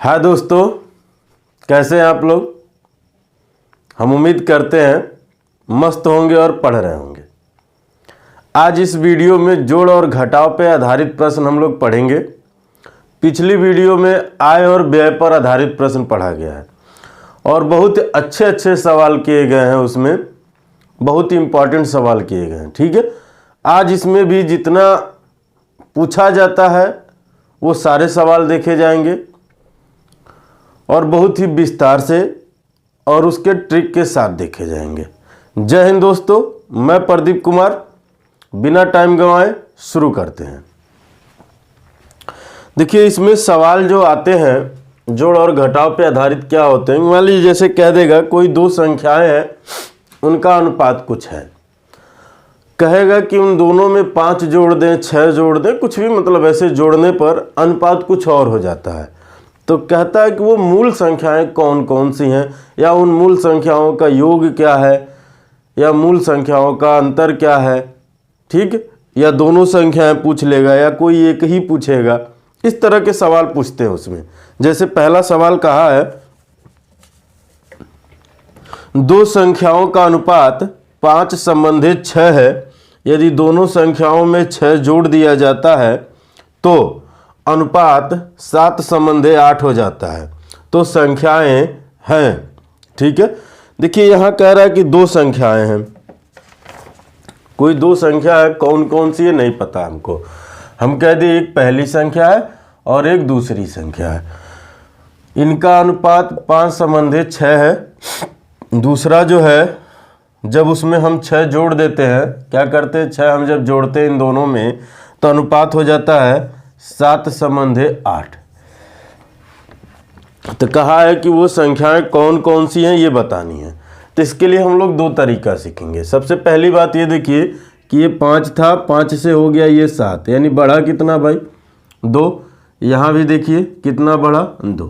हाय दोस्तों, कैसे हैं आप लोग। हम उम्मीद करते हैं मस्त होंगे और पढ़ रहे होंगे। आज इस वीडियो में जोड़ और घटाव पर आधारित प्रश्न हम लोग पढ़ेंगे। पिछली वीडियो में आय और व्यय पर आधारित प्रश्न पढ़ा गया है और बहुत अच्छे अच्छे सवाल किए गए हैं। उसमें बहुत ही इम्पोर्टेंट सवाल किए गए हैं। ठीक है, आज इसमें भी जितना पूछा जाता है वो सारे सवाल देखे जाएंगे और बहुत ही विस्तार से और उसके ट्रिक के साथ देखे जाएंगे। जय हिंद दोस्तों, मैं प्रदीप कुमार। बिना टाइम गंवाए शुरू करते हैं। देखिए, इसमें सवाल जो आते हैं जोड़ और घटाव पे आधारित क्या होते हैं। मान लीजिए जैसे कह देगा कोई दो संख्याएं हैं, उनका अनुपात कुछ है। कहेगा कि उन दोनों में 5 जोड़ दें, 6 जोड़ दें, कुछ भी मतलब ऐसे जोड़ने पर अनुपात कुछ और हो जाता है। तो कहता है कि वो मूल संख्याएं कौन कौन सी हैं, या उन मूल संख्याओं का योग क्या है, या मूल संख्याओं का अंतर क्या है। ठीक, या दोनों संख्याएं पूछ लेगा या कोई एक ही पूछेगा। इस तरह के सवाल पूछते हैं उसमें। जैसे पहला सवाल कहा है, दो संख्याओं का अनुपात 5 संबंधित 6 है। यदि दोनों संख्याओं में 6 जोड़ दिया जाता है तो अनुपात 7 संबंधे 8 हो जाता है। तो संख्याएं हैं। ठीक है, देखिए यहां कह रहा है कि दो संख्याएं हैं। कोई दो संख्या है, कौन कौन सी है नहीं पता हमको। हम कह दें एक पहली संख्या है और एक दूसरी संख्या है। इनका अनुपात 5 संबंधे 6 है। दूसरा जो है, जब उसमें हम 6 जोड़ देते हैं, क्या करते हैं, 6 हम जब जोड़ते हैं इन दोनों में तो अनुपात हो जाता है 7 संबंधे 8। तो कहा है कि वो संख्याएं कौन कौन सी हैं ये बतानी है। तो इसके लिए हम लोग दो तरीका सीखेंगे। सबसे पहली बात ये देखिए कि ये 5 था, 5 से हो गया ये 7, यानी बढ़ा कितना भाई 2। यहाँ भी देखिए कितना बढ़ा 2,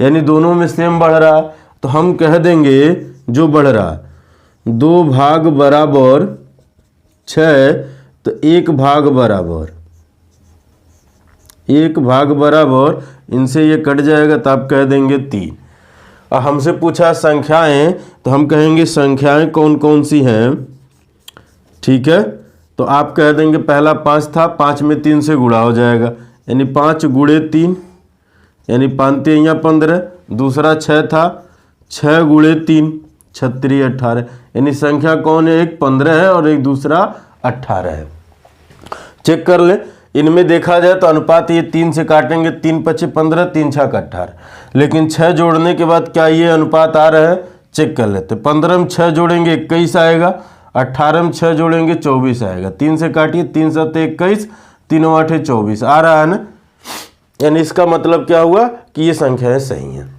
यानी दोनों में सेम बढ़ रहा है। तो हम कह देंगे जो बढ़ रहा है 2 भाग बराबर 6, तो 1 भाग बराबर 1 भाग बराबर, इनसे ये कट जाएगा तो आप कह देंगे 3। और हमसे पूछा संख्याएं, तो हम कहेंगे संख्याएं कौन कौन सी हैं। ठीक है, तो आप कह देंगे पहला 5 था, 5 में 3 से गुणा हो जाएगा, यानी 5 गुणे 3, यानी 5 3 15। दूसरा 6 था, 6 गुणे 3 36 18, यानी संख्या कौन है, एक 15 है और एक दूसरा 18 है। चेक कर ले। इनमें देखा जाए तो अनुपात ये 3 से काटेंगे, 3 5 15, 3 6 18। लेकिन 6 जोड़ने के बाद क्या ये अनुपात आ रहा है, चेक कर लेते। 15 में 6 जोड़ेंगे 21 आएगा, 18 में 6 जोड़ेंगे 24 आएगा। 3 से काटिए, 3 7 21, 3 8 24 आ रहा है ना। यानी इसका मतलब क्या हुआ कि ये संख्याएं सही हैं।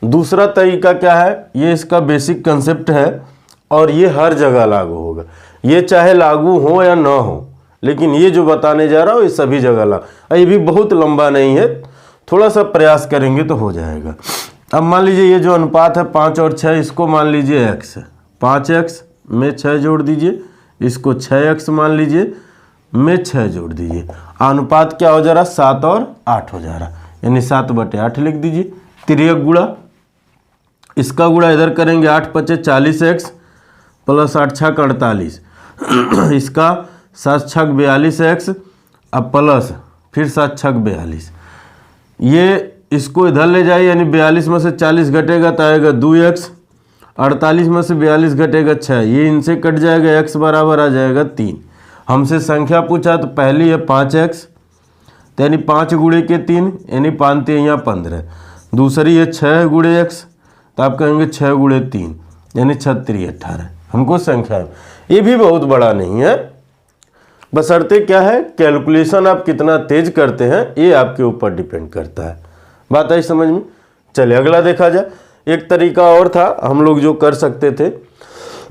दूसरा तरीका क्या है, ये इसका बेसिक कंसेप्ट है और ये हर जगह लागू होगा। ये चाहे लागू हो या ना हो, लेकिन ये जो बताने जा रहा हूँ ये सभी जगह लागू। ये भी बहुत लंबा नहीं है, थोड़ा सा प्रयास करेंगे तो हो जाएगा। अब मान लीजिए ये जो अनुपात है 5 और 6, इसको मान लीजिए x है। 5x में 6 जोड़ दीजिए, इसको 6x मान लीजिए, में 6 जोड़ दीजिए। अनुपात क्या हो जा रहा, 7 और 8 हो जा रहा, यानी 7/8 लिख दीजिए। तिर्यक गुणा, इसका गुणा इधर करेंगे, 8 5 40x प्लस 8 6 48, इसका 7 6 42x, अब प्लस फिर 7 6 42। ये इसको इधर ले जाइए, यानी 42 में से 40 घटेगा तो आएगा 2x, 48 में से 42 घटेगा 6, ये इनसे कट जाएगा, x बराबर आ जाएगा 3। हमसे संख्या पूछा तो पहली है 5x, तो यानी 5 गुणे के 3, यानी 5 3 15। दूसरी है 6 गुणे x, तो आप कहेंगे 6 गुणे 3, यानी 36 18। हमको संख्या, ये भी बहुत बड़ा नहीं है, बशर्ते क्या है, कैलकुलेशन आप कितना तेज करते हैं ये आपके ऊपर डिपेंड करता है। बात आई समझ में। चलिए अगला देखा जाए। एक तरीका और था हम लोग जो कर सकते थे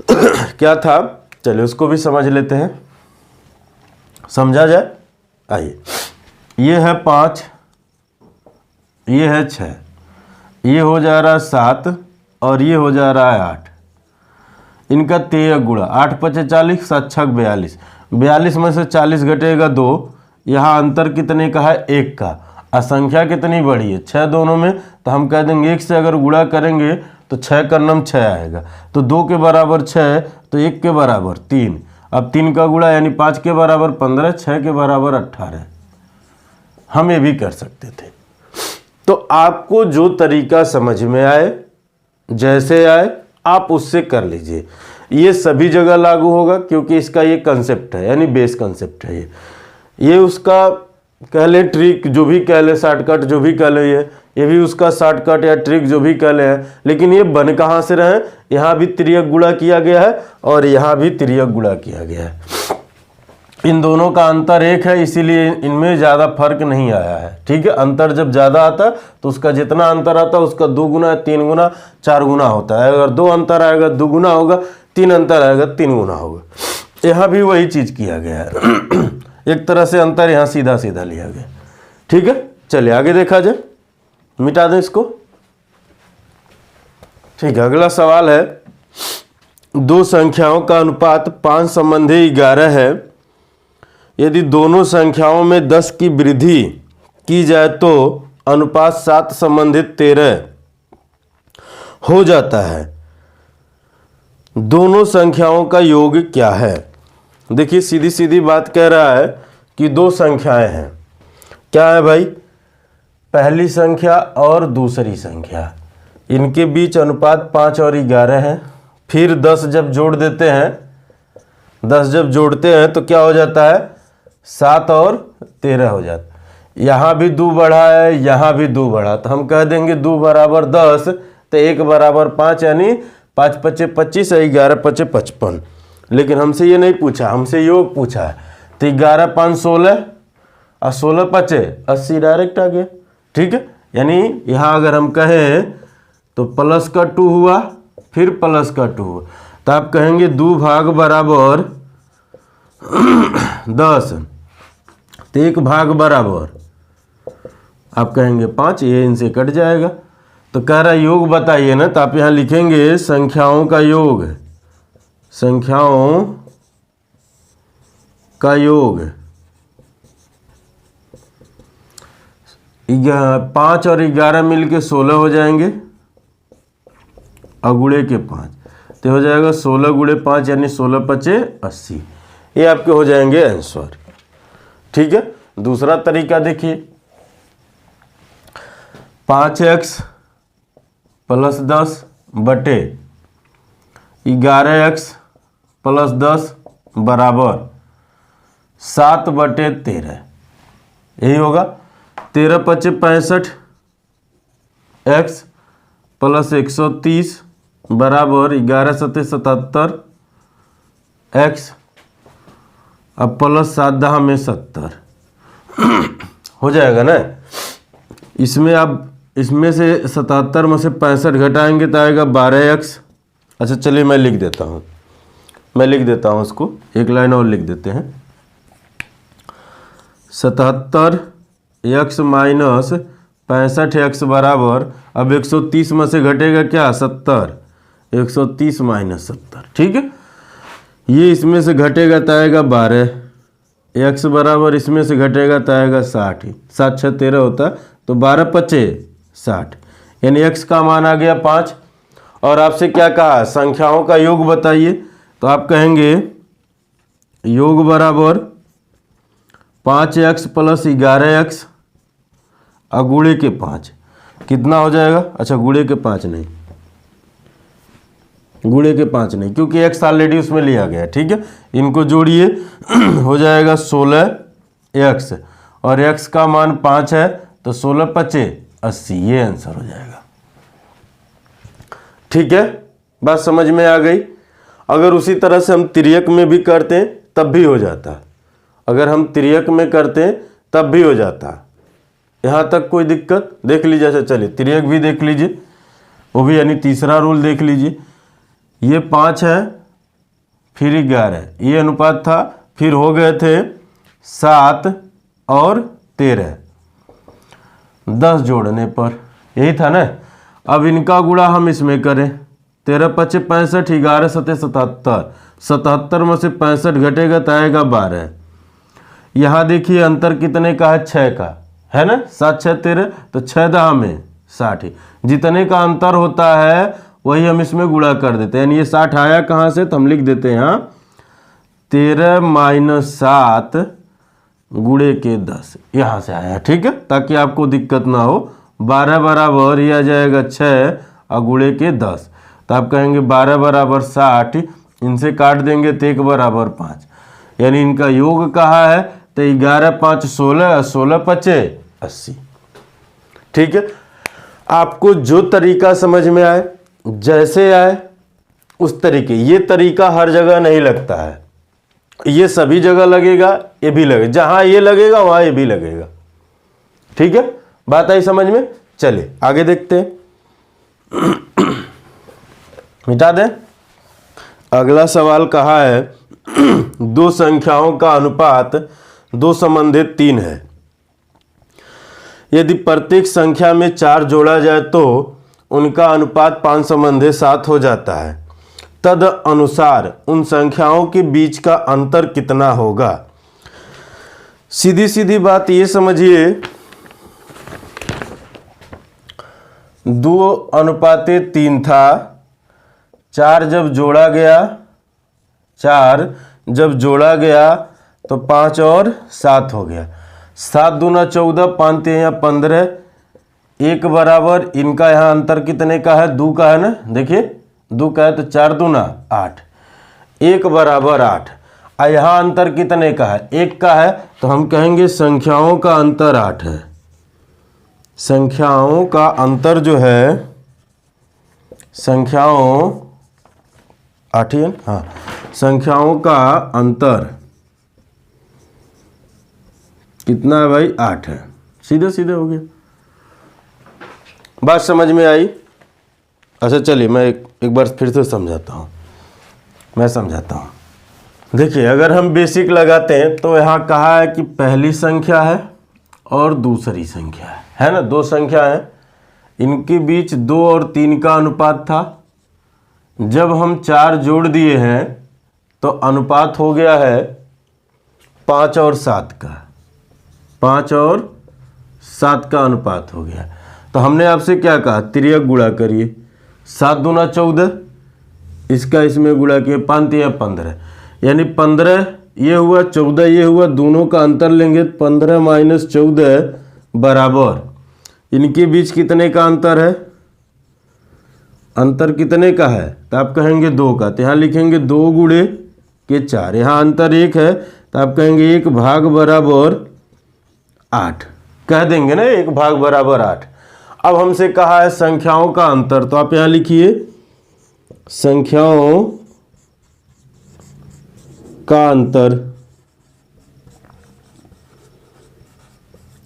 क्या था, चलिए उसको भी समझ लेते हैं, समझा जाए। आइए, ये है 5, ये है 6, ये हो जा रहा है 7 और ये हो जा रहा है 8। इनका तिर्यक गुणा, 8 5 40, 7 6 42, 42 में से 40 घटेगा 2, यहाँ अंतर कितने का है, 1 का। संख्या कितनी बड़ी है 6 दोनों में, तो हम कह देंगे 1 से अगर गुणा करेंगे तो 6 का नम 6 आएगा, तो 2 के बराबर 6, तो 1 के बराबर 3, अब 3 का गुणा यानी 5 के बराबर 15, 6 के बराबर 18। हम ये भी कर सकते थे। तो आपको जो तरीका समझ में आए, जैसे आए, आप उससे कर लीजिए। ये सभी जगह लागू होगा क्योंकि इसका ये कंसेप्ट है, यानी बेस कंसेप्ट है। ये उसका कह ले ट्रिक, जो भी कह ले, शॉर्टकट जो भी कह ले, ये भी उसका शॉर्टकट या ट्रिक जो भी कह ले है। लेकिन ये बन कहाँ से रहे, यहाँ भी तिर्यक गुणा किया गया है और यहाँ भी तिर्यक गुणा किया गया है। इन दोनों का अंतर 1 है, इसीलिए इनमें ज़्यादा फर्क नहीं आया है। ठीक है, अंतर जब ज़्यादा आता है तो उसका जितना अंतर आता है उसका 2 गुना, 3 गुना, 4 गुना होता है। अगर 2 अंतर आएगा 2 गुना होगा, 3 अंतर आएगा 3 गुना होगा। यहाँ भी वही चीज़ किया गया है। एक तरह से अंतर यहाँ सीधा सीधा लिया गया। ठीक है, चलिए आगे देखा जाए, मिटा दें इसको। ठीक है, अगला सवाल है, दो संख्याओं का अनुपात 5 संबंधी 11 है। यदि दोनों संख्याओं में 10 की वृद्धि की जाए तो अनुपात 7 संबंधित 13 हो जाता है। दोनों संख्याओं का योग क्या है? देखिए सीधी सीधी बात कह रहा है कि दो संख्याएं हैं। क्या है भाई? पहली संख्या और दूसरी संख्या, इनके बीच अनुपात 5 और 11 है। फिर 10 जब जोड़ देते हैं, 10 जब जोड़ते हैं तो क्या हो जाता है? 7 और 13 हो जाता है। यहाँ भी 2 बढ़ा है, यहाँ भी 2 बढ़ा, तो हम कह देंगे 2 बराबर 10, तो 1 बराबर 5, यानी 5 पचे 25 और 11 पचे 55। लेकिन हमसे ये नहीं पूछा, हमसे योग पूछा है। तो 11 5 16 और 16 पचे 80 डायरेक्ट आ गया। ठीक है, यानी यहाँ अगर हम कहें तो प्लस का 2 हुआ, फिर प्लस का 2 हुआ, तो आप कहेंगे 2 भाग बराबर 10, तो 1 भाग बराबर आप कहेंगे 5, ये इनसे कट जाएगा। तो कह रहा योग बताइए ना, तो आप यहाँ लिखेंगे संख्याओं का योग, संख्याओं का योग 5 और 11 मिलके 16 हो जाएंगे, और गुणे के 5, तो हो जाएगा 16 गुणे 5 यानी 16 पचे 80। ये आपके हो जाएंगे आंसर। ठीक है, दूसरा तरीका देखिए, 5x प्लस 10 बटे 11x प्लस 10 बराबर 7 बटे 13। यही होगा। 13 पचे 65, x प्लस 130 बराबर 11 सते 77 x, अब प्लस 7 दहा में 70 हो जाएगा ना। इसमें आप इसमें से 77 में से 65 घटाएंगे तो आएगा 12x। अच्छा चलिए मैं लिख देता हूँ, उसको एक लाइन और लिख देते हैं। 77x माइनस 65x बराबर, अब 130 में से घटेगा क्या? 70, 130 माइनस 70। ठीक है, ये इसमें से घटेगा तो आएगा 12, x बराबर इसमें से घटेगा तो आएगा 60, 7 6 13 होता, तो 12 पचे 60, यानी x का मान आ गया 5। और आपसे क्या कहा? संख्याओं का योग बताइए, तो आप कहेंगे योग बराबर 5x प्लस 11x और गुणे के 5 कितना हो जाएगा? अच्छा गुणे के 5 नहीं, क्योंकि x ऑलरेडी उसमें लिया गया। ठीक है, इनको जोड़िए हो जाएगा 16x, और x का मान 5 है, तो 16 पचे 80, ये आंसर हो जाएगा। ठीक है, बात समझ में आ गई। अगर उसी तरह से हम तिर्यक में भी करते हैं तब भी हो जाता, अगर हम तिर्यक में करते हैं तब भी हो जाता। यहाँ तक कोई दिक्कत? देख लीजिए। अच्छा चलिए तिर्यक भी देख लीजिए, वो भी यानी तीसरा रूल देख लीजिए। ये 5 है, फिर 11, ये अनुपात था, फिर हो गए थे 7 और 13, 10 जोड़ने पर, यही था ना। अब इनका गुणा हम इसमें करें, 13 पचे 65, 11 सते 77, 77 में से 65 घटेगा तो आएगा 12। यहाँ देखिए अंतर कितने का है? 6 का है ना, 7 6 13, तो 6 दहा में 60 ही, जितने का अंतर होता है वही हम इसमें गुणा कर देते हैं। यानी ये 60 आया कहाँ से, तो हम लिख देते हैं यहाँ 13 - 7 गुणे के 10, यहाँ से आया। ठीक है, ताकि आपको दिक्कत ना हो। 12 बराबर ये आ जाएगा 6 और गुणे के 10, तो आप कहेंगे 12 बराबर 60, इनसे काट देंगे तो 1 बराबर 5, यानी इनका योग कहाँ है, तो 11 5 16 और 16 5 80। ठीक है, आपको जो तरीका समझ में आए, जैसे आए उस तरीके, ये तरीका हर जगह नहीं लगता है, ये सभी जगह लगेगा, ये भी लगेगा, जहां ये लगेगा वहां ये भी लगेगा। ठीक है, बात आई समझ में। चलिए आगे देखते हैं। मिटा दें। अगला सवाल कहा है दो संख्याओं का अनुपात 2 संबंधित 3 है। यदि प्रत्येक संख्या में 4 जोड़ा जाए तो उनका अनुपात 5 संबंधित 7 हो जाता है। तद अनुसार उन संख्याओं के बीच का अंतर कितना होगा। सीधी सीधी बात ये समझिए, 2:3 था, 4 जब जोड़ा गया तो 5 और 7 हो गया। 7 दूना 14, 5 तिया 15, 1 बराबर, इनका यहाँ अंतर कितने का है, 2 का है ना, देखिए 2 का है, तो 4 दूना 8, 1 बराबर 8। और यहाँ अंतर कितने का है, 1 का है, तो हम कहेंगे संख्याओं का अंतर 8 है। संख्याओं का अंतर जो है, संख्याओं 8 ही है, हाँ, संख्याओं का अंतर कितना है भाई, 8 है। सीधे सीधे हो गया, बात समझ में आई। अच्छा चलिए मैं एक बार फिर से समझाता हूँ, देखिए अगर हम बेसिक लगाते हैं तो यहाँ कहा है कि पहली संख्या है और दूसरी संख्या है ना, 2 संख्या है, इनके बीच 2 और 3 का अनुपात था। जब हम 4 जोड़ दिए हैं तो अनुपात हो गया है 5 और 7 का, 5 और 7 का अनुपात हो गया। तो हमने आपसे क्या कहा, तिर्यक गुणा करिए, 7 दूना 14, इसका इसमें गुणा किए, 5 तिया 15, यानी 15 ये हुआ, 14 ये हुआ, दोनों का अंतर लेंगे, 15 - 14 बराबर, इनके बीच कितने का अंतर है, अंतर कितने का है, तो आप कहेंगे 2 का, तो यहाँ लिखेंगे 2 गुणे के 4, यहाँ अंतर 1 है, तो आप कहेंगे 1 भाग बराबर 8, कह देंगे ना 1 भाग बराबर 8। अब हमसे कहा है संख्याओं का अंतर, तो आप यहाँ लिखिए संख्याओं का अंतर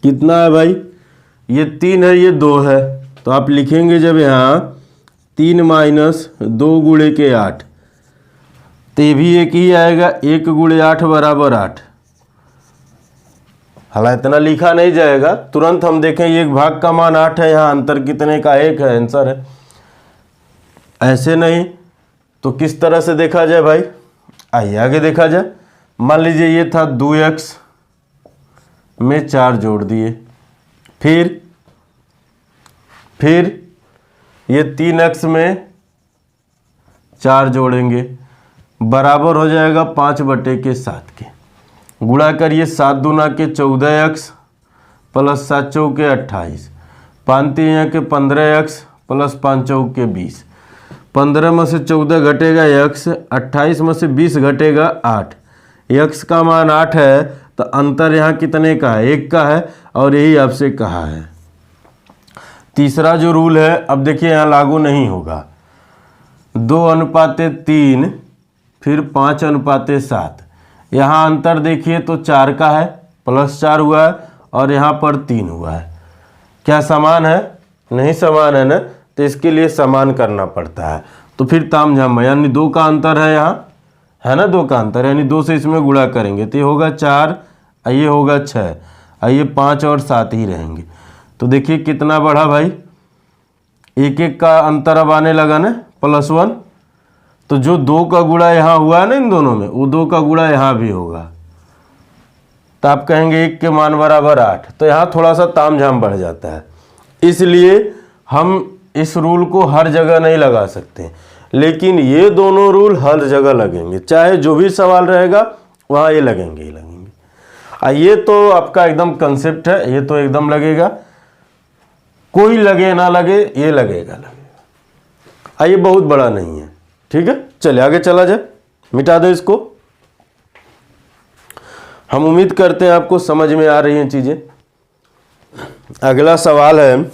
कितना है भाई, ये 3 है, ये 2 है, तो आप लिखेंगे जब यहाँ 3 - 2 गुणे के 8, तो ये भी एक ही आएगा, 1 गुणे 8 बराबर 8। हालांकि इतना लिखा नहीं जाएगा, तुरंत हम देखें ये 1 भाग का मान 8 है, यहाँ अंतर कितने का, 1 है, आंसर है। ऐसे नहीं तो किस तरह से देखा जाए भाई, आइए आगे देखा जाए। मान लीजिए ये था 2x में 4 जोड़ दिए, फिर ये 3x में 4 जोड़ेंगे, बराबर हो जाएगा 5/7 के, गुणा करिए 7 दूना के 14x प्लस 7 चौके 28, 5 तिया के 15x प्लस 5 चौके 20, 15 में से 14 घटेगा x, 28 में से 20 घटेगा 8, x का मान 8 है, तो अंतर यहाँ कितने का है, 1 का है, और यही आपसे कहा है। तीसरा जो रूल है, अब देखिए यहाँ लागू नहीं होगा, 2:3 फिर 5:7, यहाँ अंतर देखिए तो 4 का है, +4 हुआ है, और यहाँ पर 3 हुआ है, क्या समान है, नहीं समान है ना, तो इसके लिए समान करना पड़ता है। तो फिर तामझाम, यानी 2 का अंतर है, यहाँ है ना 2 का अंतर, यानी 2 से इसमें गुणा करेंगे तो ये होगा 4, ये होगा 6, ये 5 और 7 ही रहेंगे। तो देखिए कितना बढ़ा भाई, 1 का अंतर अब आने लगा ना, +1, तो जो 2 का गुणा यहाँ हुआ है ना इन दोनों में, वो 2 का गुणा यहाँ भी होगा, तो आप कहेंगे 1 के मान बराबर 8। तो यहाँ थोड़ा सा तामझाम बढ़ जाता है, इसलिए हम इस रूल को हर जगह नहीं लगा सकते, लेकिन ये दोनों रूल हर जगह लगेंगे, चाहे जो भी सवाल रहेगा वहाँ ये लगेंगे ही लगेंगे। ये तो आपका एकदम कंसेप्ट है, ये तो एकदम लगेगा, कोई लगे ना लगे ये लगेगा। ये बहुत बड़ा नहीं है, ठीक है। चलिए आगे चला जाए, मिटा दो इसको। हम उम्मीद करते हैं आपको समझ में आ रही हैं चीजें। अगला सवाल है,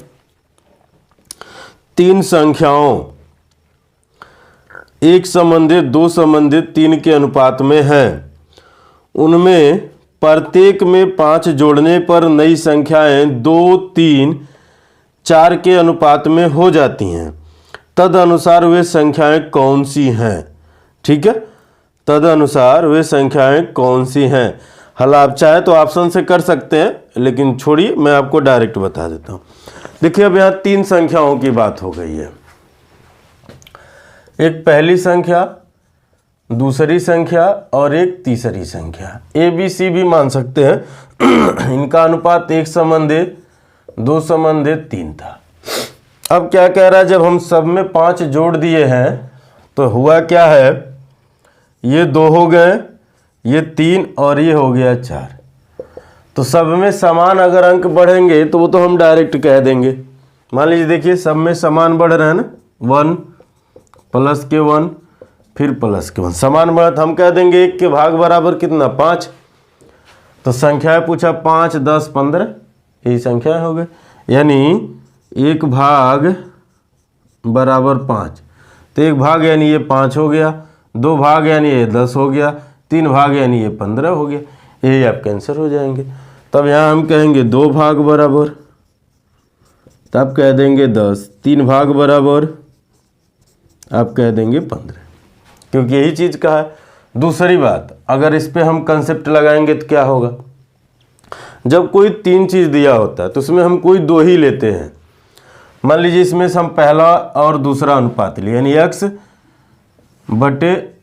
3 संख्याओं एक संबंधित 2 संबंधित 3 के अनुपात में हैं, उनमें प्रत्येक में 5 जोड़ने पर नई संख्याएं 2, 3, 4 के अनुपात में हो जाती हैं, तदनुसार वे संख्याएं कौन सी हैं। ठीक है, तदनुसार वे संख्याएं कौन सी हैं। हल आप चाहे तो ऑप्शन से कर सकते हैं, लेकिन छोड़िए मैं आपको डायरेक्ट बता देता हूं। देखिए अब यहाँ 3 संख्याओं की बात हो गई है, एक पहली संख्या, दूसरी संख्या और एक तीसरी संख्या, ए बी सी भी मान सकते हैं। इनका अनुपात 1 संबंधित 2 संबंधित 3 था। अब क्या कह रहा है, जब हम सब में 5 जोड़ दिए हैं तो हुआ क्या है, ये 2 हो गए, ये 3 और ये हो गया 4। तो सब में समान अगर अंक बढ़ेंगे तो वो तो हम डायरेक्ट कह देंगे। मान लीजिए देखिए सब में समान बढ़ रहे हैं ना, 1 प्लस के 1 फिर प्लस के 1 समान बढ़त, हम कह देंगे 1 के भाग बराबर कितना 5। तो संख्याएं पूछा 5, 10, 15, यही संख्याएं हो गई, यानी 1 भाग बराबर 5। तो 1 भाग यानी ये 5 हो गया, 2 भाग यानी ये 10 हो गया, 3 भाग यानी ये 15 हो गया। यही आपके आंसर हो जाएंगे। तब यहाँ हम कहेंगे 2 भाग बराबर, तब कह देंगे 10, 3 भाग बराबर आप कह देंगे 15, क्योंकि यही चीज़ का है। दूसरी बात, अगर इस पे हम कंसेप्ट लगाएंगे तो क्या होगा, जब कोई 3 चीज़ दिया होता है तो उसमें हम कोई 2 ही लेते हैं। मान लीजिए इसमें से हम पहला और दूसरा अनुपात लिए, यानी x बटे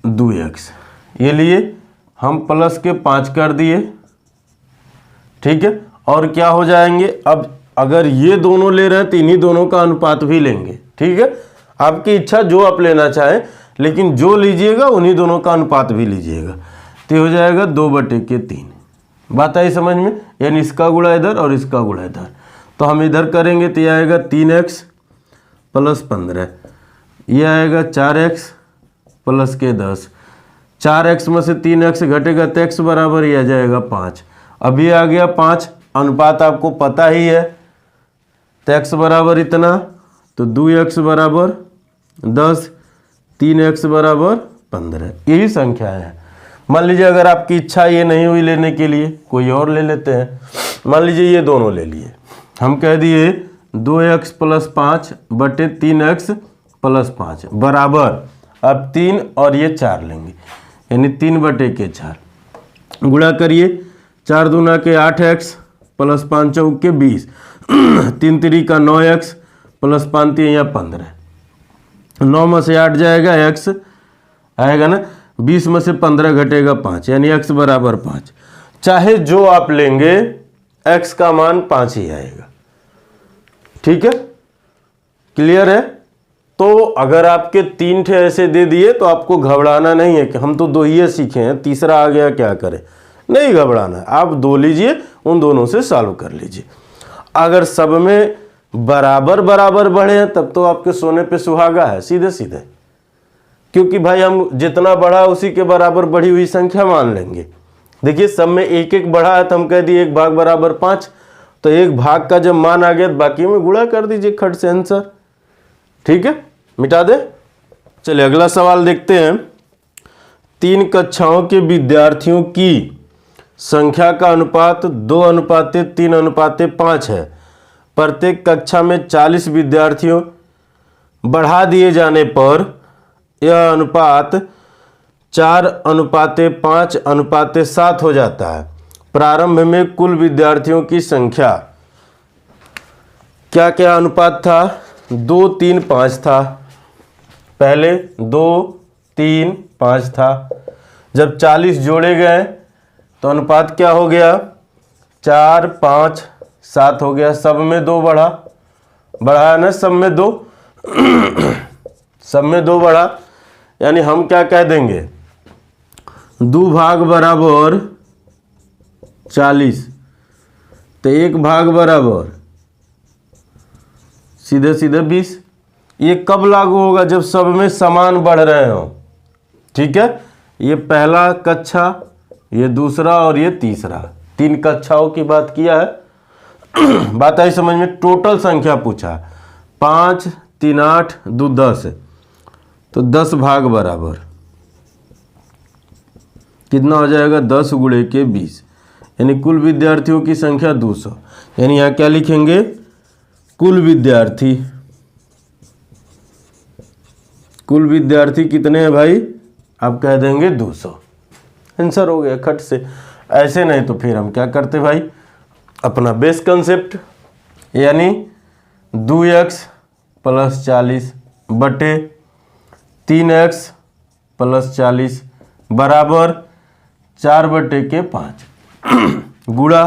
2x, ये लिए हम प्लस के 5 कर दिए। ठीक है, और क्या हो जाएंगे, अब अगर ये दोनों ले रहे हैं तो इन्हीं दोनों का अनुपात भी लेंगे। ठीक है, आपकी इच्छा जो आप लेना चाहें, लेकिन जो लीजिएगा उन्हीं दोनों का अनुपात भी लीजिएगा। तो हो जाएगा 2 बटे के 3। बात आई समझ में, यानी इसका गुणा इधर और इसका गुणा इधर। तो हम इधर करेंगे तो यह आएगा 3x प्लस 15, यह आएगा 4x प्लस के 10। 4x में से 3x घटेगा तो x बराबर ही आ जाएगा 5। अभी आ गया 5, अनुपात आपको पता ही है, तो x बराबर इतना, तो 2x बराबर 10, 3x बराबर 15, यही संख्या है। मान लीजिए अगर आपकी इच्छा ये नहीं हुई लेने के लिए, कोई और ले लेते हैं। मान लीजिए ये दोनों ले लिए, हम कह दिए 2x प्लस 5 बटे 3x प्लस 5 बराबर, अब 3 और ये 4 लेंगे, यानी 3 बटे के 4। गुणा करिए, 4 दूना के 8x प्लस 5 चौक के 20, 3 3 का 9x प्लस 5 3 या 15, 9 में से 8 जाएगा, x आएगा ना, 20 में से 15 घटेगा 5, यानी x बराबर 5। चाहे जो आप लेंगे x का मान 5 ही आएगा। ठीक है, क्लियर है। तो अगर आपके 3 ठे ऐसे दे दिए तो आपको घबराना नहीं है कि हम तो 2 ही सीखे हैं, तीसरा आ गया क्या करें, नहीं घबराना है। आप 2 लीजिए, उन दोनों से सॉल्व कर लीजिए। अगर सब में बराबर बराबर बढ़े हैं तब तो आपके सोने पे सुहागा है, सीधे सीधे, क्योंकि भाई हम जितना बढ़ा उसी के बराबर बढ़ी हुई संख्या मान लेंगे। देखिए सब में 1 बढ़ा है तो हम कह दिए 1 भाग बराबर 5, तो 1 भाग का जब मान आ गया तो बाकी में गुणा कर दीजिए खट से आंसर। ठीक है, मिटा दे। चलिए अगला सवाल देखते हैं। 3 कक्षाओं के विद्यार्थियों की संख्या का अनुपात 2:3:5 है। प्रत्येक कक्षा में 40 विद्यार्थियों बढ़ा दिए जाने पर यह अनुपात 4:5:7 हो जाता है। प्रारंभ में कुल विद्यार्थियों की संख्या क्या क्या अनुपात था, 2, 3, 5 था। पहले 2, 3, 5 था। जब 40 जोड़े गए तो अनुपात क्या हो गया, 4 5 7 हो गया। सब में 2 बढ़ा है ना, सब में 2 सब में 2 बढ़ा, यानी हम क्या कह देंगे, 2 भाग बराबर 40, तो 1 भाग बराबर सीधे सीधे 20। ये कब लागू होगा, जब सब में समान बढ़ रहे हो। ठीक है, ये पहला कक्षा, ये दूसरा और ये तीसरा, 3 कक्षाओं की बात किया है। बात आई समझ में। टोटल संख्या पूछा, 5 3 8 2 10, तो 10 भाग बराबर कितना हो जाएगा, 10 गुणे के 20, यानी कुल विद्यार्थियों की संख्या 200। यानी यहाँ क्या लिखेंगे, कुल विद्यार्थी कितने हैं भाई, आप कह देंगे 200। आंसर हो गया खट से। ऐसे नहीं तो फिर हम क्या करते भाई, अपना बेस कंसेप्ट, यानी 2x + 40 बटे 3x + 40 बराबर 4 बटे के 5 गुणा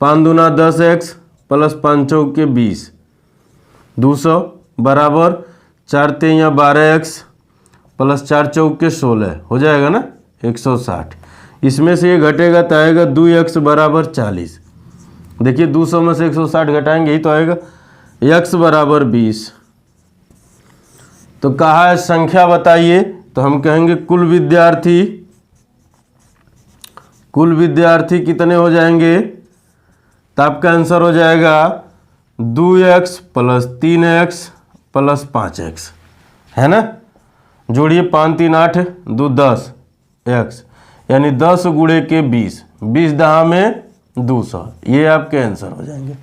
5 दूना 10x + 5 चौक के 20 200 बराबर 4 तेइयाँ 12x + 4 चौक के 16 हो जाएगा ना 160। इसमें से ये घटेगा तो आएगा 2x बराबर 40। देखिए 200 में से 160 घटाएंगे ही तो आएगा x बराबर 20। तो कहा है संख्या बताइए, तो हम कहेंगे कुल विद्यार्थी कितने हो जाएंगे, तो आपका आंसर हो जाएगा 2x + 3x + 5x, है ना। जोड़िए 5 3 8 2 10 x, यानी 10 गुणे के 20, 20 दहा में 200, ये आपके आंसर हो जाएंगे।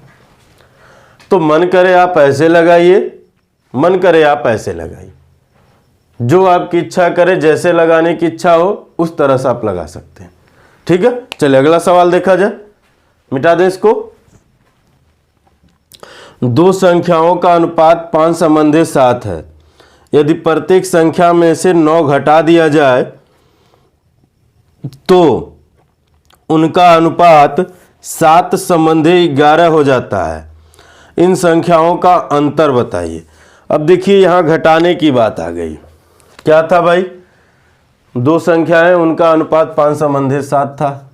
तो मन करे आप ऐसे लगाइए, मन करे आप ऐसे लगाइए, जो आपकी इच्छा करे, जैसे लगाने की इच्छा हो उस तरह से आप लगा सकते हैं। ठीक है, चलिए अगला सवाल देखा जाए, मिटा दें इसको। 2 संख्याओं का अनुपात 5:7 है। यदि प्रत्येक संख्या में से 9 घटा दिया जाए तो उनका अनुपात 7:11 हो जाता है। इन संख्याओं का अंतर बताइए। अब देखिए यहां घटाने की बात आ गई। क्या था भाई, 2 संख्याएं, उनका अनुपात 5:7 था।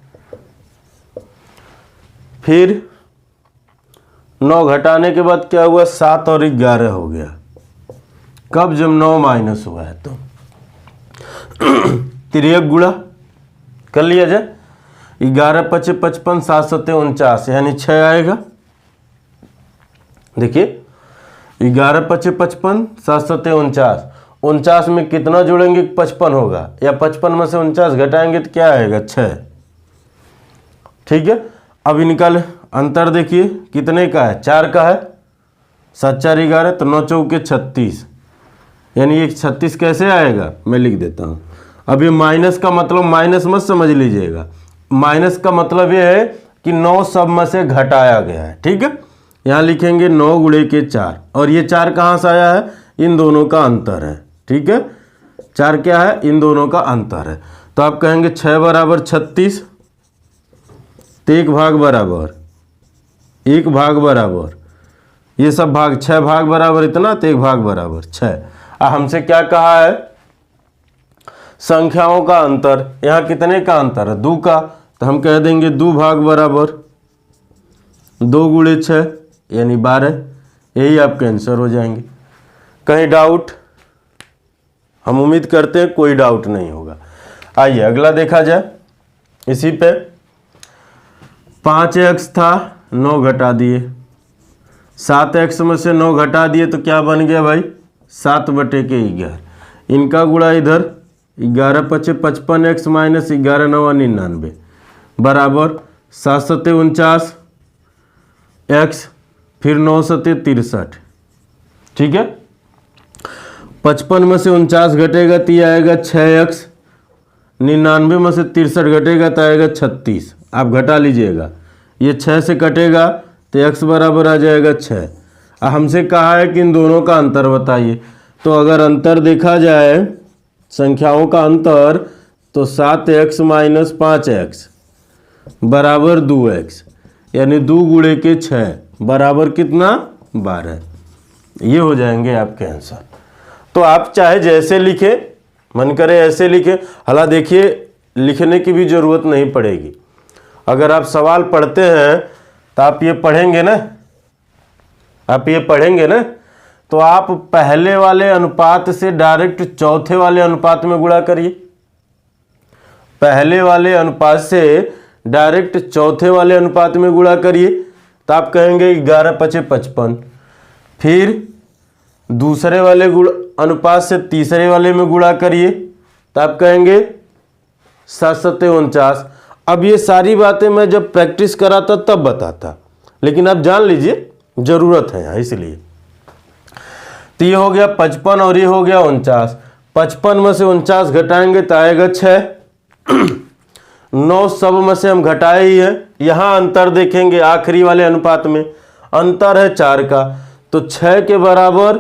फिर 9 घटाने के बाद क्या हुआ, 7 और 11 हो गया। कब, जब 9 माइनस हुआ है तो तिर्यक गुणा कर लिया जाए। 11 × 5 = 55, 7 × 7 = 49, यानी 6 आएगा। देखिए 11 × 5 = 55, 7 × 7 = 49, 49 में कितना जोड़ेंगे 55 होगा, या 55 में से 49 घटाएंगे तो क्या आएगा 6। ठीक है, अब इनका अंतर देखिए कितने का है, 4 का है। 7 4 11, तो 9 चौके 36, यानी ये 36 कैसे आएगा, मैं लिख देता हूँ। अब ये माइनस का मतलब, माइनस मत समझ लीजिएगा, माइनस का मतलब ये है कि 9 सब में से घटाया गया है। ठीक है, यहाँ लिखेंगे 9 गुणे के 4, और ये 4 कहाँ से आया है, इन दोनों का अंतर है। ठीक है, 4 क्या है, इन दोनों का अंतर है। तो आप कहेंगे 6 बराबर 36, तो 1 भाग बराबर ये सब भाग 6 भाग बराबर इतना, तो 1 भाग बराबर 6। हमसे क्या कहा है, संख्याओं का अंतर। यहाँ कितने का अंतर है, 2 का, तो हम कह देंगे 2 भाग बराबर 2 गुणे 6, यानी 12। यही आपके आंसर हो जाएंगे। कहीं डाउट, हम उम्मीद करते हैं कोई डाउट नहीं होगा। आइए अगला देखा जाए। इसी पे 5x था, 9 घटा दिए, 7x में से 9 घटा दिए तो क्या बन गया भाई, 7 बटे के 11। इनका गुणा इधर, 11 × 5 = 55x - 11 × 9 = 99 बराबर 7 × 7 = 49 x, फिर 9 × 7 = 63। ठीक है, 55 में से 49 घटेगा तो ये आएगा 6x, 99 में से 63 घटेगा तो आएगा 36। आप घटा लीजिएगा, ये 6 से कटेगा तो x बराबर आ जाएगा 6। हमसे कहा है कि इन दोनों का अंतर बताइए। तो अगर अंतर देखा जाए, संख्याओं का अंतर, तो 7x - 5x, बराबर 2x, यानी 2 गुणे के 6 बराबर कितना 12। ये हो जाएंगे आपके आंसर। तो आप चाहे जैसे लिखें, मन करे ऐसे लिखें। हालांकि देखिए लिखने की भी ज़रूरत नहीं पड़ेगी। अगर आप सवाल पढ़ते हैं तो आप ये पढ़ेंगे ना, तो आप पहले वाले अनुपात से डायरेक्ट चौथे वाले अनुपात में गुणा करिए। पहले वाले अनुपात से डायरेक्ट चौथे वाले अनुपात में गुणा करिए तो आप कहेंगे 11 × 5 = 55। फिर दूसरे वाले अनुपात से तीसरे वाले में गुणा करिए तो आप कहेंगे 7 × 7 = 49। अब ये सारी बातें मैं जब प्रैक्टिस कराता तब बताता, लेकिन आप जान लीजिए ज़रूरत है इसलिए। तो ये हो गया 55 और ये हो गया 49। 55 में से 49 घटाएंगे तो आएगा 6। 9 सब में से हम घटाए ही है। यहाँ अंतर देखेंगे आखिरी वाले अनुपात में अंतर है 4 का, तो 6 के बराबर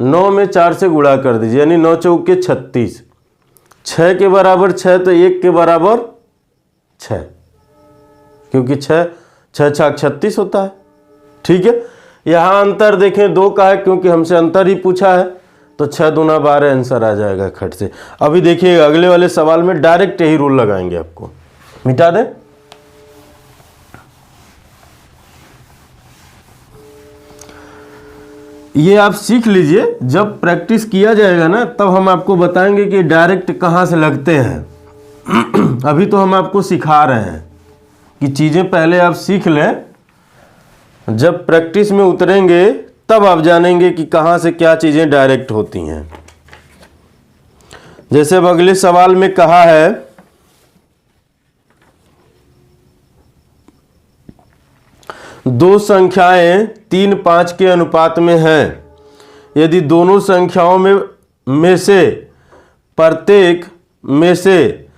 9 में 4 से गुणा कर दीजिए, यानी 9 × 4 = 36। 6 के बराबर 6 तो 1 के बराबर 6, क्योंकि 6 × 6 = 36 होता है। ठीक है, यहाँ अंतर देखें 2 का है, क्योंकि हमसे अंतर ही पूछा है, तो 6 × 2 = 12 आंसर आ जाएगा खट से। अभी देखिए अगले वाले सवाल में डायरेक्ट यही रूल लगाएंगे, आपको मिटा दें। ये आप सीख लीजिए, जब प्रैक्टिस किया जाएगा ना तब हम आपको बताएंगे कि डायरेक्ट कहाँ से लगते हैं। अभी तो हम आपको सिखा रहे हैं कि चीज़ें पहले आप सीख लें, जब प्रैक्टिस में उतरेंगे तब आप जानेंगे कि कहाँ से क्या चीज़ें डायरेक्ट होती हैं। जैसे अब अगले सवाल में कहा है दो संख्याएं 3 × 5 के अनुपात में हैं। यदि दोनों संख्याओं में से प्रत्येक में से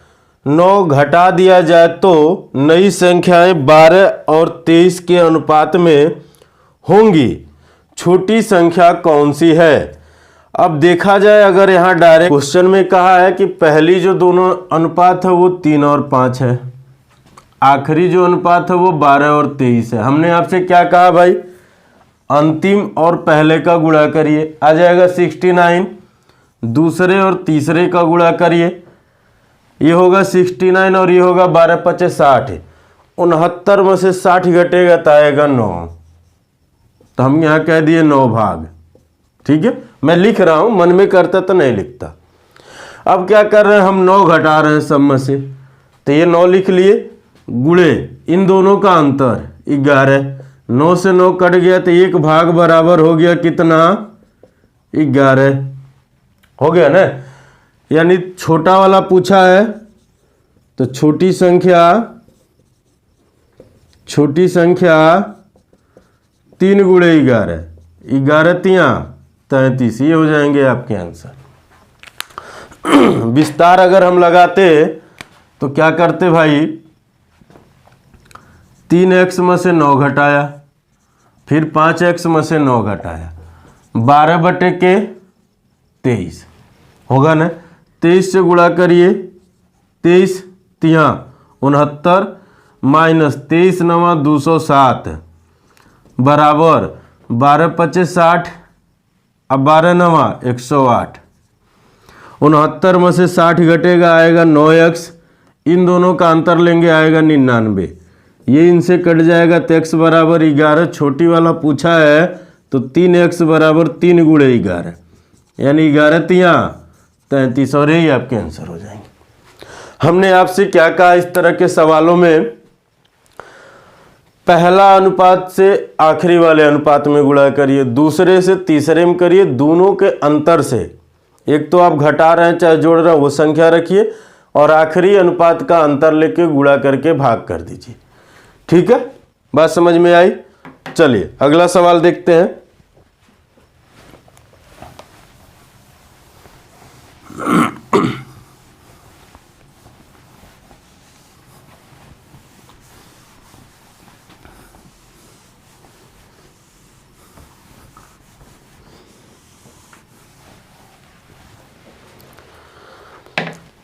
9 घटा दिया जाए तो नई संख्याएं 12 और 23 के अनुपात में होंगी। छोटी संख्या कौन सी है? अब देखा जाए, अगर यहाँ डायरेक्ट क्वेश्चन में कहा है कि पहली जो दोनों अनुपात है वो 3 और 5 है, आखिरी जो अनुपात है वो 12 और 23 है। हमने आपसे क्या कहा भाई, अंतिम और पहले का गुणा करिए, आ जाएगा 69। दूसरे और तीसरे का गुणा करिए, ये होगा 69 और ये होगा 12 × 5 = 60। 69 में से 60 घटेगा तो आएगा 9, तो हम यहाँ कह दिए 9 भाग। ठीक है, मैं लिख रहा हूँ, मन में करता तो नहीं लिखता। अब क्या कर रहे हैं हम, 9 घटा रहे हैं सब में से, तो ये 9 लिख लिए, गुणे इन दोनों का अंतर 11। 9 से 9 कट गया तो 1 भाग बराबर हो गया कितना, 11 हो गया ना। यानी छोटा वाला पूछा है तो छोटी संख्या 3 × 11, 11 × 3 = 33। ये हो जाएंगे आपके आंसर। विस्तार अगर हम लगाते तो क्या करते भाई, 3x में से 9 घटाया, फिर 5x में से 9 घटाया, 12/23 होगा ना। 23 से गुणा करिए, 23 × 3 = 69 माइनस 23 × 9 = 207 बराबर 12 × 5 = 60, अब 12 × 9 = 108। 69 में से 60 घटेगा, आएगा 9x। इन दोनों का अंतर लेंगे, आएगा 99। ये इनसे कट जाएगा तो x बराबर 11। छोटी वाला पूछा है तो 3x बराबर 3 × 11, यानी 11 × 3 = 33, और यही आपके आंसर हो जाएंगे। हमने आपसे क्या कहा, इस तरह के सवालों में पहला अनुपात से आखिरी वाले अनुपात में गुणा करिए, दूसरे से तीसरे में करिए, दोनों के अंतर से। एक तो आप घटा रहे हैं चाहे जोड़ रहे हैं वो संख्या रखिए, और आखिरी अनुपात का अंतर लेके गुणा करके भाग कर दीजिए। ठीक है, बात समझ में आई? चलिए अगला सवाल देखते हैं।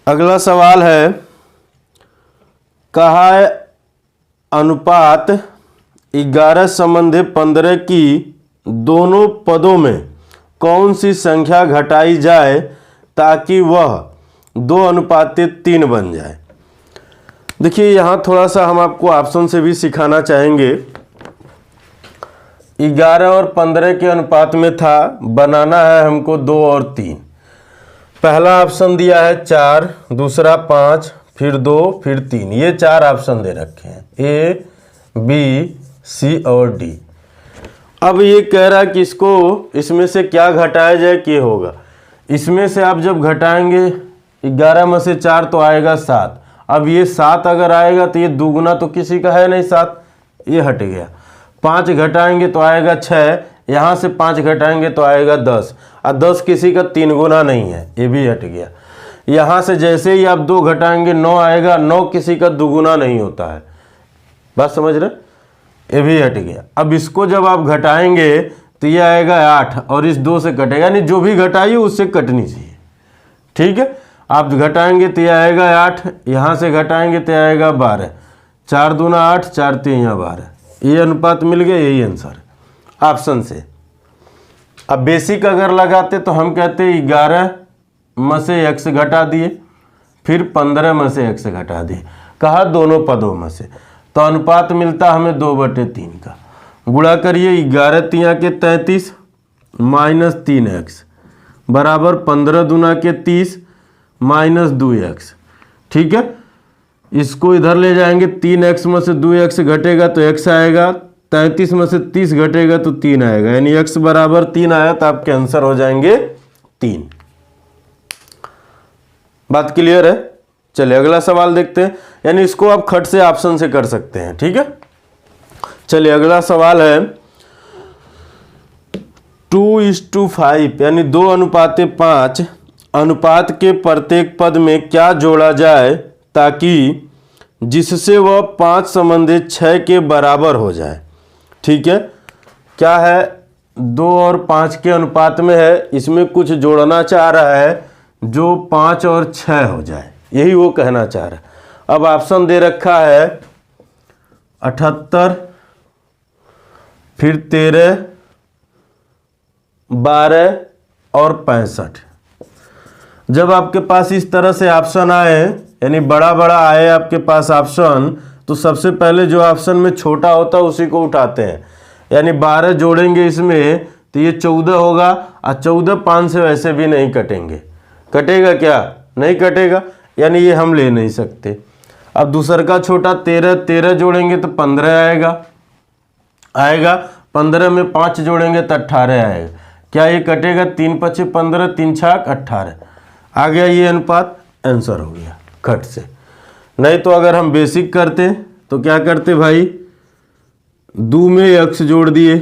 अगला सवाल है, कहा है अनुपात 11 संबंधी 15 की दोनों पदों में कौन सी संख्या घटाई जाए ताकि वह 2:3 बन जाए। देखिए यहाँ थोड़ा सा हम आपको ऑप्शन से भी सिखाना चाहेंगे। 11 और 15 के अनुपात में था, बनाना है हमको 2 और 3। पहला ऑप्शन दिया है 4, दूसरा 5, फिर 2, फिर 3। ये 4 ऑप्शन दे रखे हैं, ए, बी, सी और डी। अब ये कह रहा है कि इसमें से क्या घटाया जाए, क्या होगा। इसमें से आप जब घटाएंगे 11 में से 4 तो आएगा 7। अब ये 7 अगर आएगा तो ये दुगुना तो किसी का है नहीं 7, ये हट गया। 5 घटाएंगे तो आएगा 6, यहाँ से 5 घटाएंगे तो आएगा 10, और 10 किसी का 3 गुना नहीं है, ये भी हट गया। यहाँ से जैसे ही आप 2 घटाएंगे 9 आएगा, 9 किसी का दुगुना नहीं होता है। बात समझ रहे, ये भी हट गया। अब इसको जब आप घटाएंगे तो ये आएगा 8 और इस 2 से कटेगा, यानी जो भी घटाइए उससे कटनी चाहिए। ठीक है, आप घटाएंगे तो ये आएगा 8, यहाँ से घटाएंगे तो आएगा 12, 4 दूना 8, 4 3 12। ये अनुपात मिल गया, यही आंसर ऑप्शन से। अब बेसिक अगर लगाते तो हम कहते 11 में से x घटा दिए, फिर 15 में से x घटा दिए, कहा दोनों पदों में से, तो अनुपात मिलता हमें 2/3 का। गुणा करिए 11 तिया के 33 माइनस 3x बराबर 15 दूना के 30 माइनस 2x। ठीक है, इसको इधर ले जाएंगे, 3x में से 2x घटेगा तो x आएगा, 33 में से 30 घटेगा तो 3 आएगा, यानी x बराबर 3 आया तो आपके आंसर हो जाएंगे 3। बात क्लियर है। चलिए अगला सवाल देखते हैं, यानी इसको आप खट से ऑप्शन से कर सकते हैं। ठीक है, चलिए अगला सवाल है 2:5 यानी 2:5 अनुपात के प्रत्येक पद में क्या जोड़ा जाए ताकि जिससे वह 5 संबंधी 6 के बराबर हो जाए। ठीक है, क्या है, 2 और 5 के अनुपात में है, इसमें कुछ जोड़ना चाह रहा है जो 5 और 6 हो जाए, यही वो कहना चाह रहा है। अब ऑप्शन दे रखा है 78, फिर 13, 12 और 65। जब आपके पास इस तरह से ऑप्शन आए, यानी बड़ा बड़ा आए आपके पास ऑप्शन, तो सबसे पहले जो ऑप्शन में छोटा होता है उसी को उठाते हैं। यानी 12 जोड़ेंगे इसमें तो ये 14 होगा, और 14 5 से वैसे भी नहीं कटेंगे। कटेगा क्या, नहीं कटेगा, यानी ये हम ले नहीं सकते। अब दूसर का छोटा 13 जोड़ेंगे तो 15 आएगा, 15 में 5 जोड़ेंगे तो 18 आएगा। क्या ये कटेगा, 3 5 15, 3 6 18 आ गया, ये अनुपात आंसर हो गया खट से। नहीं तो अगर हम बेसिक करते तो क्या करते भाई, 2 में x जोड़ दिए,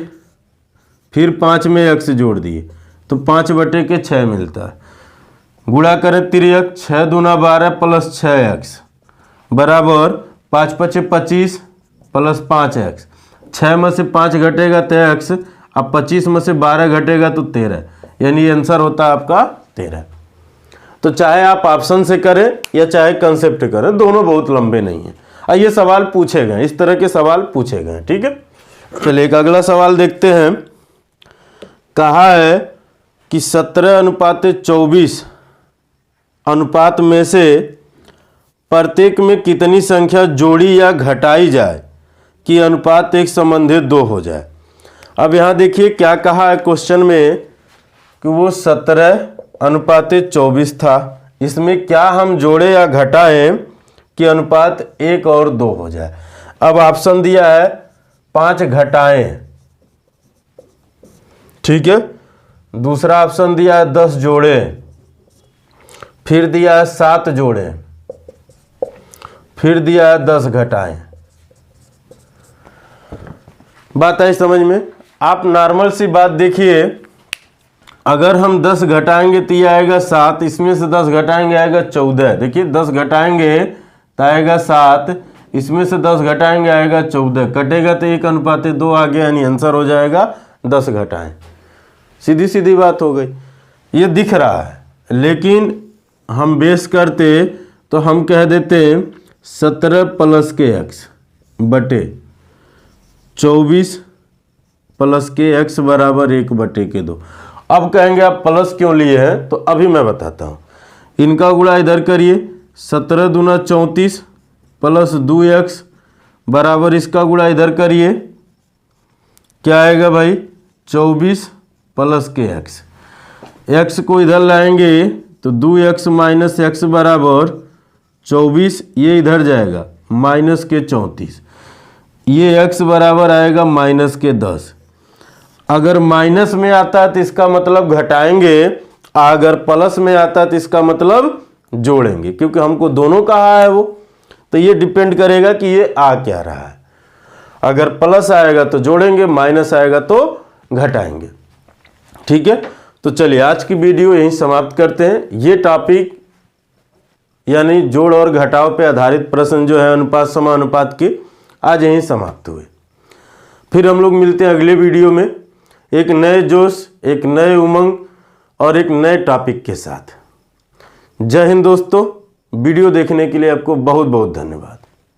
फिर 5 में x जोड़ दिए तो 5/6 मिलता है। गुणा करें 3x, 6 दूना 12 प्लस 6x बराबर 5 5 25 प्लस 5x। 6 में से 5 घटेगा तो x, अब 25 में से 12 घटेगा तो 13, यानी आंसर होता है आपका 13। तो चाहे आप ऑप्शन से करें या चाहे कंसेप्ट करें, दोनों बहुत लंबे नहीं हैं। और ये सवाल पूछे गए, इस तरह के सवाल पूछे गए। ठीक है, चलिए एक अगला सवाल देखते हैं। कहा है कि 17:24 अनुपात में से प्रत्येक में कितनी संख्या जोड़ी या घटाई जाए कि अनुपात 1 संबंधी 2 हो जाए। अब यहाँ देखिए क्या कहा है क्वेश्चन में कि वो 17:24 था, इसमें क्या हम जोड़े या घटाएं कि अनुपात 1 और 2 हो जाए। अब ऑप्शन दिया है 5 घटाएं, ठीक है, दूसरा ऑप्शन दिया है 10 जोड़े, फिर दिया है 7 जोड़े, फिर दिया है 10 घटाएं। बात आई समझ में। आप नॉर्मल सी बात देखिए, अगर हम 10 घटाएंगे तो ये आएगा 7, इसमें से 10 घटाएंगे आएगा 14। देखिए 10 घटाएंगे तो आएगा 7, इसमें से 10 घटाएंगे आएगा 14, कटेगा तो 1:2 आ गया, यानी आंसर हो जाएगा 10 घटाएं। सीधी सीधी बात हो गई। ये दिख रहा है, लेकिन हम बेस करते तो हम कह देते 17 प्लस के x बटे 24 प्लस के एक्स बराबर 1/2। अब कहेंगे आप प्लस क्यों लिए हैं, तो अभी मैं बताता हूँ। इनका गुणा इधर करिए, 17 दूना 34 प्लस 2x बराबर इसका गुणा इधर करिए, क्या आएगा भाई 24 प्लस के एक्स को इधर लाएंगे तो 2x माइनस एक्स बराबर 24, ये इधर जाएगा माइनस के 34, ये x बराबर आएगा माइनस के 10। अगर माइनस में आता है तो इसका मतलब घटाएंगे, अगर प्लस में आता है तो इसका मतलब जोड़ेंगे, क्योंकि हमको दोनों कहा है वो, तो ये डिपेंड करेगा कि ये आ क्या रहा है। अगर प्लस आएगा तो जोड़ेंगे, माइनस आएगा तो घटाएंगे। ठीक है, तो चलिए आज की वीडियो यहीं समाप्त करते हैं। ये टॉपिक यानी जोड़ और घटाव पे आधारित प्रश्न जो है अनुपात समानुपात के, आज यहीं समाप्त हुए। फिर हम लोग मिलते हैं अगले वीडियो में एक नए जोश, एक नए उमंग और एक नए टॉपिक के साथ। जय हिंद दोस्तों, वीडियो देखने के लिए आपको बहुत बहुत धन्यवाद।